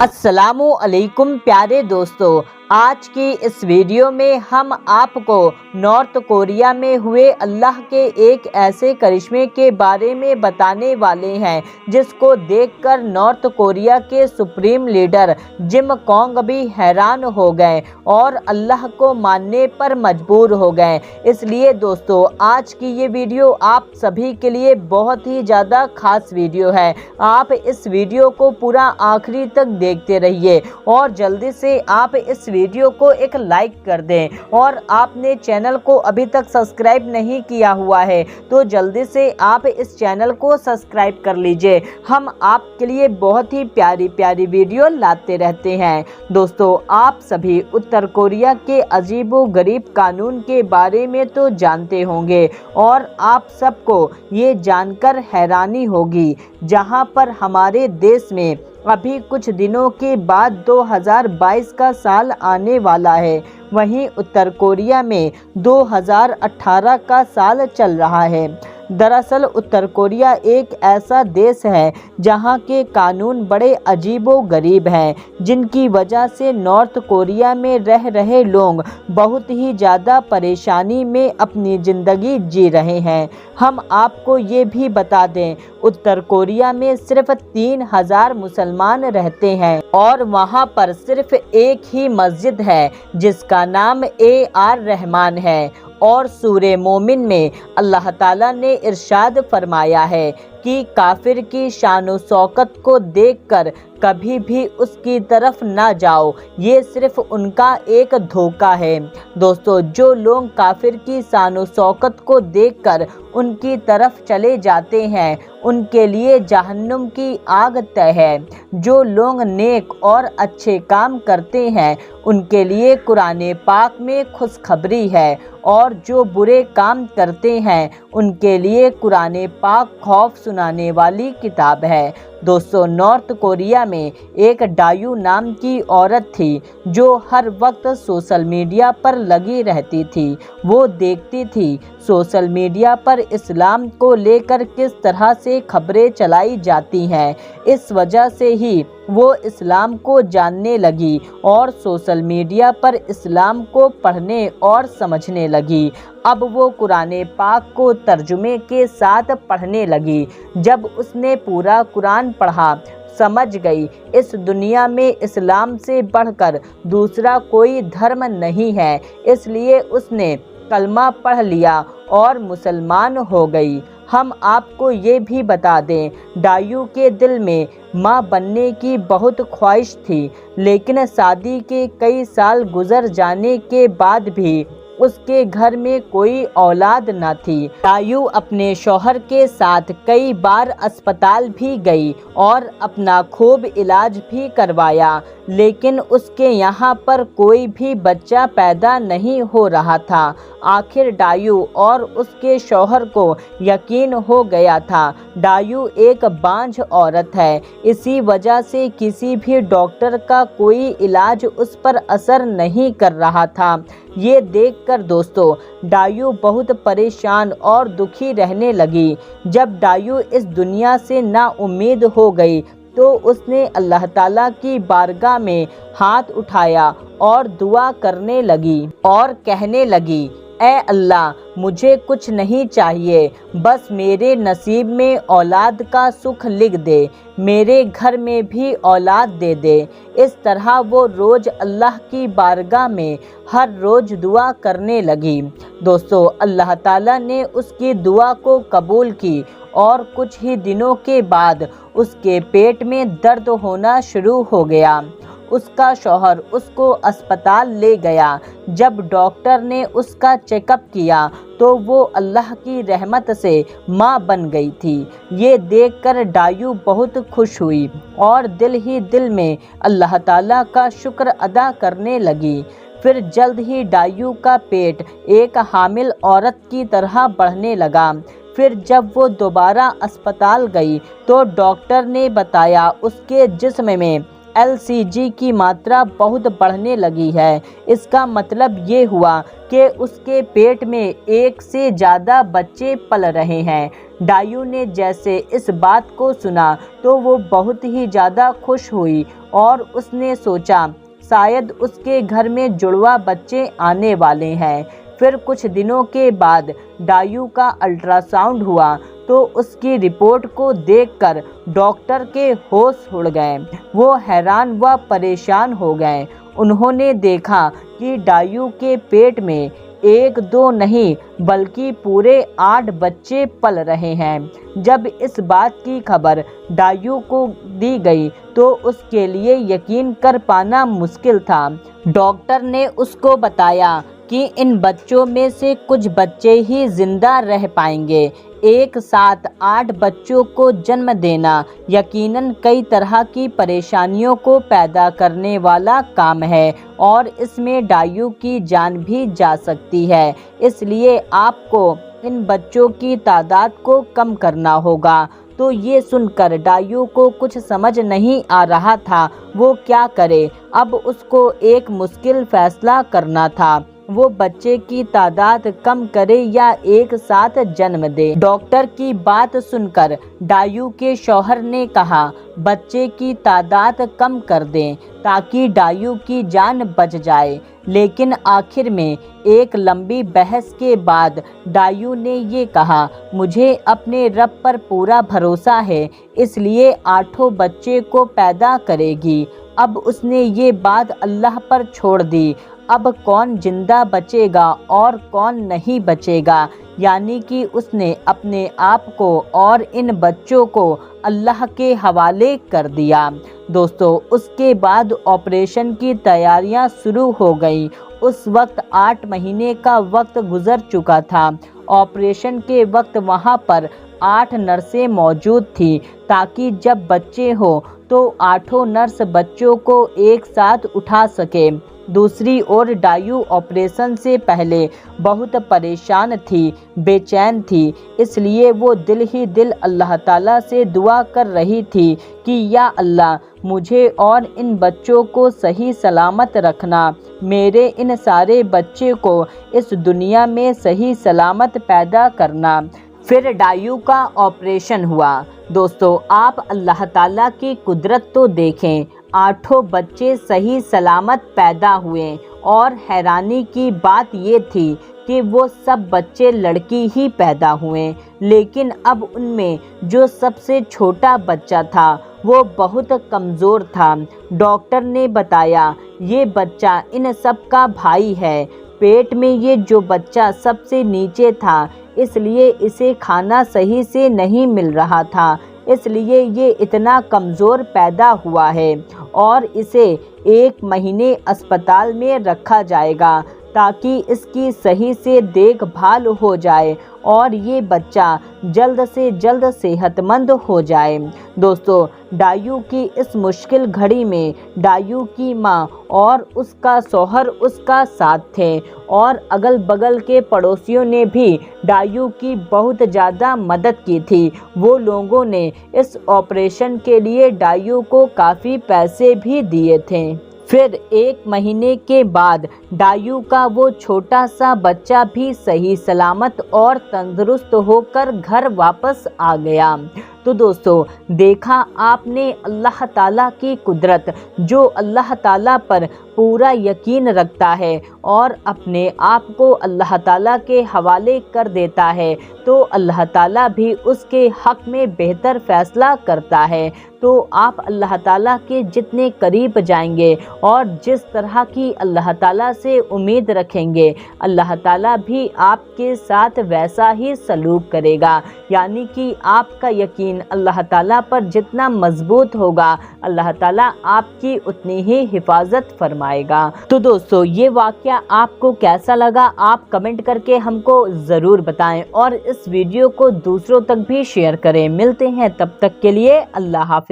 अस्सलामु अलैकुम प्यारे दोस्तों, आज की इस वीडियो में हम आपको नॉर्थ कोरिया में हुए अल्लाह के एक ऐसे करिश्मे के बारे में बताने वाले हैं जिसको देखकर नॉर्थ कोरिया के सुप्रीम लीडर जिम कॉन्ग भी हैरान हो गए और अल्लाह को मानने पर मजबूर हो गए। इसलिए दोस्तों, आज की ये वीडियो आप सभी के लिए बहुत ही ज़्यादा खास वीडियो है। आप इस वीडियो को पूरा आखिरी तक देखते रहिए और जल्दी से आप इस वीडियो को एक लाइक कर दें, और आपने चैनल को अभी तक सब्सक्राइब नहीं किया हुआ है तो जल्दी से आप इस चैनल को सब्सक्राइब कर लीजिए। हम आपके लिए बहुत ही प्यारी प्यारी वीडियो लाते रहते हैं। दोस्तों, आप सभी उत्तर कोरिया के अजीबो गरीब कानून के बारे में तो जानते होंगे और आप सबको ये जानकर हैरानी होगी, जहां पर हमारे देश में अभी कुछ दिनों के बाद 2022 का साल आने वाला है, वहीं उत्तर कोरिया में 2018 का साल चल रहा है। दरअसल उत्तर कोरिया एक ऐसा देश है जहां के कानून बड़े अजीबो गरीब हैं, जिनकी वजह से नॉर्थ कोरिया में रह रहे लोग बहुत ही ज़्यादा परेशानी में अपनी ज़िंदगी जी रहे हैं। हम आपको ये भी बता दें, उत्तर कोरिया में सिर्फ 3000 मुसलमान रहते हैं और वहां पर सिर्फ एक ही मस्जिद है जिसका नाम AR रहमान है। और सूरे मोमिन में अल्लाह ताला ने इरशाद फरमाया है कि काफिर की शान शौकत को देखकर कभी भी उसकी तरफ ना जाओ, ये सिर्फ उनका एक धोखा है। दोस्तों, जो लोग काफिर की शान शौकत को देखकर उनकी तरफ चले जाते हैं उनके लिए जहन्नुम की आग तय है। जो लोग नेक और अच्छे काम करते हैं उनके लिए कुरान पाक में खुशखबरी है, और जो बुरे काम करते हैं उनके लिए कुरान पाक खौफ सुनाने वाली किताब है। दोस्तों, नॉर्थ कोरिया में एक डायू नाम की औरत थी जो हर वक्त सोशल मीडिया पर लगी रहती थी। वो देखती थी सोशल मीडिया पर इस्लाम को लेकर किस तरह से खबरें चलाई जाती हैं। इस वजह से ही वो इस्लाम को जानने लगी और सोशल मीडिया पर इस्लाम को पढ़ने और समझने लगी। अब वो कुरान पाक को तर्जुमे के साथ पढ़ने लगी। जब उसने पूरा कुरान पढ़ा, समझ गई इस दुनिया में इस्लाम से बढ़कर दूसरा कोई धर्म नहीं है, इसलिए उसने कलमा पढ़ लिया और मुसलमान हो गई। हम आपको ये भी बता दें, डायू के दिल में माँ बनने की बहुत ख्वाहिश थी, लेकिन शादी के कई साल गुजर जाने के बाद भी उसके घर में कोई औलाद न थी। डायू अपने शौहर के साथ कई बार अस्पताल भी गई और अपना खूब इलाज भी करवाया, लेकिन उसके यहाँ पर कोई भी बच्चा पैदा नहीं हो रहा था। आखिर डायू और उसके शौहर को यकीन हो गया था डायू एक बांझ औरत है, इसी वजह से किसी भी डॉक्टर का कोई इलाज उस पर असर नहीं कर रहा था। ये देखकर दोस्तों, डायू बहुत परेशान और दुखी रहने लगी। जब डायू इस दुनिया से नाउम्मीद हो गई तो उसने अल्लाह ताला की बारगाह में हाथ उठाया और दुआ करने लगी और कहने लगी, ऐ अल्लाह, मुझे कुछ नहीं चाहिए, बस मेरे नसीब में औलाद का सुख लिख दे, मेरे घर में भी औलाद दे दे। इस तरह वो रोज़ अल्लाह की बारगाह में हर रोज़ दुआ करने लगी। दोस्तों, अल्लाह ताला ने उसकी दुआ को कबूल की और कुछ ही दिनों के बाद उसके पेट में दर्द होना शुरू हो गया। उसका शौहर उसको अस्पताल ले गया। जब डॉक्टर ने उसका चेकअप किया तो वो अल्लाह की रहमत से माँ बन गई थी। ये देखकर डायू बहुत खुश हुई और दिल ही दिल में अल्लाह ताला का शुक्र अदा करने लगी। फिर जल्द ही डायू का पेट एक हामिल औरत की तरह बढ़ने लगा। फिर जब वो दोबारा अस्पताल गई तो डॉक्टर ने बताया उसके जिस्म में LCG की मात्रा बहुत बढ़ने लगी है। इसका मतलब ये हुआ कि उसके पेट में एक से ज़्यादा बच्चे पल रहे हैं। डायू ने जैसे इस बात को सुना तो वो बहुत ही ज़्यादा खुश हुई और उसने सोचा शायद उसके घर में जुड़वा बच्चे आने वाले हैं। फिर कुछ दिनों के बाद डायू का अल्ट्रासाउंड हुआ तो उसकी रिपोर्ट को देखकर डॉक्टर के होश उड़ गए। वो हैरान व परेशान हो गए। उन्होंने देखा कि डायू के पेट में 1-2 नहीं बल्कि पूरे 8 बच्चे पल रहे हैं। जब इस बात की खबर डायू को दी गई तो उसके लिए यकीन कर पाना मुश्किल था। डॉक्टर ने उसको बताया कि इन बच्चों में से कुछ बच्चे ही जिंदा रह पाएंगे। एक साथ 8 बच्चों को जन्म देना यकीनन कई तरह की परेशानियों को पैदा करने वाला काम है और इसमें डायू की जान भी जा सकती है। इसलिए आपको इन बच्चों की तादाद को कम करना होगा। तो ये सुनकर डायू को कुछ समझ नहीं आ रहा था वो क्या करे। अब उसको एक मुश्किल फैसला करना था, वो बच्चे की तादाद कम करे या एक साथ जन्म दे। डॉक्टर की बात सुनकर डायू के शौहर ने कहा बच्चे की तादाद कम कर दें ताकि डायू की जान बच जाए। लेकिन आखिर में एक लंबी बहस के बाद डायू ने ये कहा मुझे अपने रब पर पूरा भरोसा है, इसलिए 8 बच्चे को पैदा करेगी। अब उसने ये बात अल्लाह पर छोड़ दी। अब कौन जिंदा बचेगा और कौन नहीं बचेगा, यानी कि उसने अपने आप को और इन बच्चों को अल्लाह के हवाले कर दिया। दोस्तों उसके बाद ऑपरेशन की तैयारियां शुरू हो गई। उस वक्त 8 महीने का वक्त गुजर चुका था। ऑपरेशन के वक्त वहां पर 8 नर्सें मौजूद थी ताकि जब बच्चे हो तो 8 नर्स बच्चों को एक साथ उठा सके। दूसरी ओर डायू ऑपरेशन से पहले बहुत परेशान थी, बेचैन थी, इसलिए वो दिल ही दिल अल्लाह ताला से दुआ कर रही थी कि या अल्लाह मुझे और इन बच्चों को सही सलामत रखना, मेरे इन सारे बच्चे को इस दुनिया में सही सलामत पैदा करना। फिर डायू का ऑपरेशन हुआ। दोस्तों आप अल्लाह ताला की कुदरत तो देखें, 8 बच्चे सही सलामत पैदा हुए और हैरानी की बात ये थी कि वो सब बच्चे लड़की ही पैदा हुए। लेकिन अब उनमें जो सबसे छोटा बच्चा था वो बहुत कमज़ोर था। डॉक्टर ने बताया ये बच्चा इन सब का भाई है। पेट में ये जो बच्चा सबसे नीचे था इसलिए इसे खाना सही से नहीं मिल रहा था, इसलिए ये इतना कमज़ोर पैदा हुआ है और इसे 1 महीने अस्पताल में रखा जाएगा ताकि इसकी सही से देखभाल हो जाए और ये बच्चा जल्द से जल्द सेहतमंद हो जाए। दोस्तों डायू की इस मुश्किल घड़ी में डायू की माँ और उसका शौहर उसका साथ थे और अगल बगल के पड़ोसियों ने भी डायू की बहुत ज़्यादा मदद की थी। वो लोगों ने इस ऑपरेशन के लिए डायू को काफ़ी पैसे भी दिए थे। फिर 1 महीने के बाद डायू का वो छोटा सा बच्चा भी सही सलामत और तंदुरुस्त होकर घर वापस आ गया। तो दोस्तों देखा आपने अल्लाह ताला की कुदरत, जो अल्लाह ताला पर पूरा यकीन रखता है और अपने आप को अल्लाह ताला के हवाले कर देता है तो अल्लाह ताला भी उसके हक में बेहतर फैसला करता है। तो आप अल्लाह ताला के जितने करीब जाएंगे और जिस तरह की अल्लाह ताला से उम्मीद रखेंगे, अल्लाह ताला भी आपके साथ वैसा ही सलूक करेगा। यानी कि आपका यकीन अल्लाह ताला पर जितना मजबूत होगा, अल्लाह ताला आपकी उतनी ही हिफाजत फरमाएगा। तो दोस्तों ये वाक़या आपको कैसा लगा आप कमेंट करके हमको ज़रूर बताएं और इस वीडियो को दूसरों तक भी शेयर करें। मिलते हैं तब तक के लिए अल्लाह हाफ़िज़।